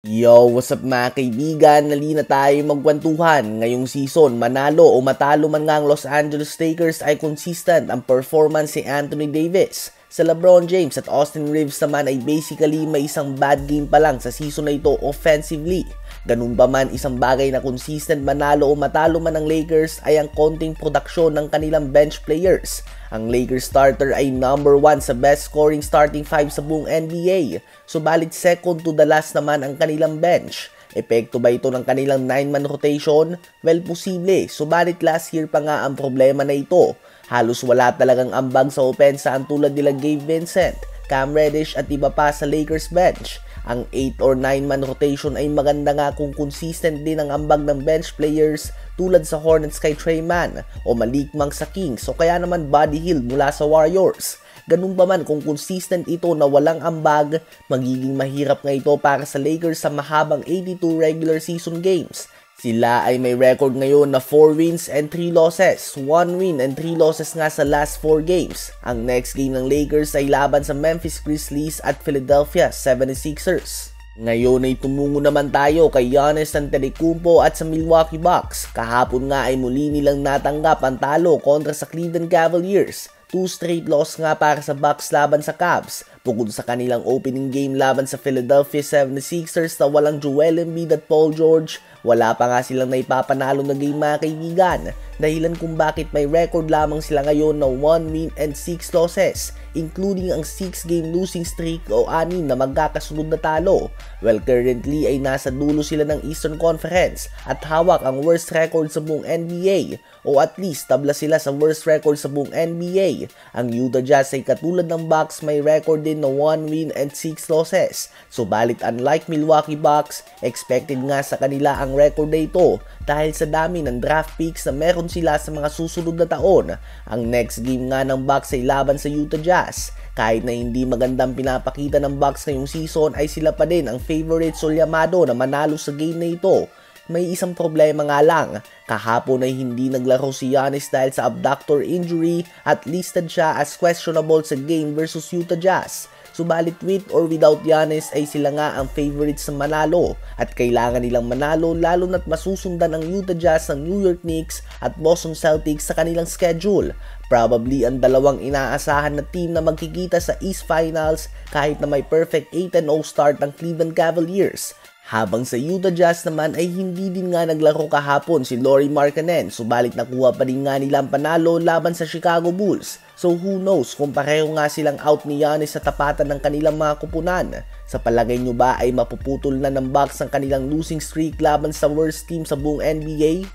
Yo, what's up mga kaibigan? Nali na tayo magkwentuhan. Ngayong season, manalo o matalo man nga ang Los Angeles Lakers ay consistent ang performance ni Anthony Davis. Sa LeBron James at Austin Reeves naman ay basically may isang bad game pa lang sa season na ito offensively. Ganun pa man, isang bagay na consistent manalo o matalo man ang Lakers ay ang konting produksyon ng kanilang bench players. Ang Lakers starter ay number 1 sa best scoring starting 5 sa buong NBA. Subalit second to the last naman ang kanilang bench. Epekto ba ito ng kanilang 9-man rotation? Well, posible. Subalit last year pa nga ang problema na ito. Halos wala talagang ambag sa opensa ang tulad nila Gabe Vincent, Cam Reddish at iba pa sa Lakers bench. Ang 8 or 9-man rotation ay maganda nga kung consistent din ang ambag ng bench players tulad sa Hornets kay Trey Mann o malikmang sa Kings o kaya naman Buddy Hield mula sa Warriors. Ganun pa man kung consistent ito na walang ambag, magiging mahirap nga ito para sa Lakers sa mahabang 82 regular season games. Sila ay may record ngayon na 4 wins and 3 losses. 1 win and 3 losses nga sa last 4 games. Ang next game ng Lakers ay laban sa Memphis Grizzlies at Philadelphia 76ers. Ngayon ay tumungo naman tayo kay Giannis Antetokounmpo at sa Milwaukee Bucks. Kahapon nga ay muli nilang natanggap ang talo kontra sa Cleveland Cavaliers. 2 straight loss nga para sa Bucks laban sa Cavs. Bukod sa kanilang opening game laban sa Philadelphia 76ers na walang Joel Embiid at Paul George, wala pa nga silang naipapanalo na game mga kaibigan. Dahilan kung bakit may record lamang sila ngayon na 1 win and 6 losses, including ang 6-game losing streak o 6 na magkakasunod na talo. Well, currently ay nasa dulo sila ng Eastern Conference at hawak ang worst record sa buong NBA o at least tabla sila sa worst record sa buong NBA. Ang Utah Jazz ay katulad ng Bucks may record din na 1 win and 6 losses. Subalit unlike Milwaukee Bucks, expected nga sa kanila ang record na ito dahil sa dami ng draft picks na meron sila sa mga susunod na taon. Ang next game nga ng Bucks ay laban sa Utah Jazz. Kahit na hindi magandang pinapakita ng Bucks ngayong season ay sila pa din ang favorite o yamado na manalo sa game na ito. May isang problema nga lang, kahapon ay hindi naglaro si Giannis dahil sa abductor injury at listed siya as questionable sa game versus Utah Jazz. Subalit with or without Giannis ay sila nga ang favorites na manalo at kailangan nilang manalo lalo na't masusundan ang Utah Jazz ng New York Knicks at Boston Celtics sa kanilang schedule. Probably ang dalawang inaasahan na team na magkikita sa East Finals kahit na may perfect 8-0 start ng Cleveland Cavaliers. Habang sa Utah Jazz naman ay hindi din nga naglaro kahapon si Lauri Markkanen, subalit nakuha pa rin nga nilang panalo laban sa Chicago Bulls. So who knows kung pareho nga silang out ni Giannis sa tapatan ng kanilang mga kupunan. Sa palagay nyo ba ay mapuputol na ng Bucks ang kanilang losing streak laban sa worst team sa buong NBA?